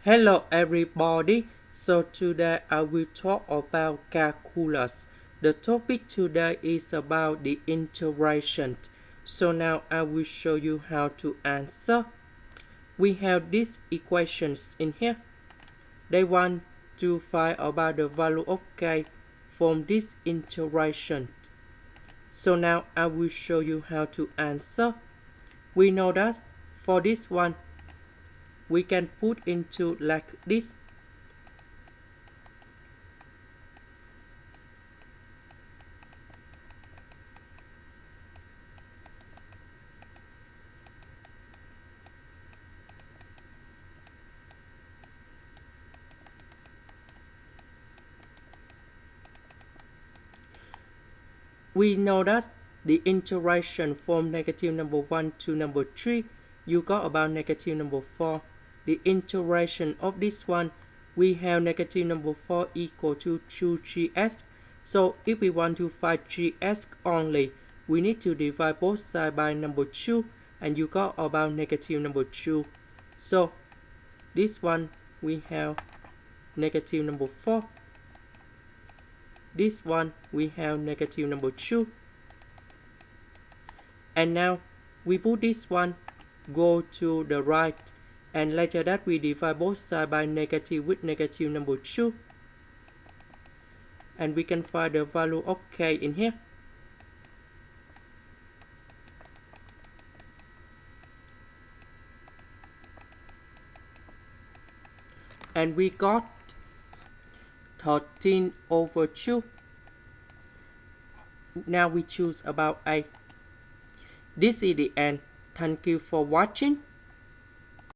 Hello everybody, so today I will talk about calculus. The topic today is about the integration. So now I will show you how to answer. We have these equations in here. They want to find about the value of k from this integration. So now I will show you how to answer. We know that for this one, we can put into like this. We know that the integration from negative number 1 to number 3, you got about negative number 4. The integration of this one, we have negative number 4 equal to 2gx. So if we want to find gx only, we need to divide both sides by number 2, and you got about negative number 2. So this one, we have negative number 4. This one, we have negative number 2. And now, we put this one, go to the right. And later that, we divide both sides by negative with negative number 2. And we can find the value of k in here. And we got 13 over 2. Now we choose about A. This is the end. Thank you for watching.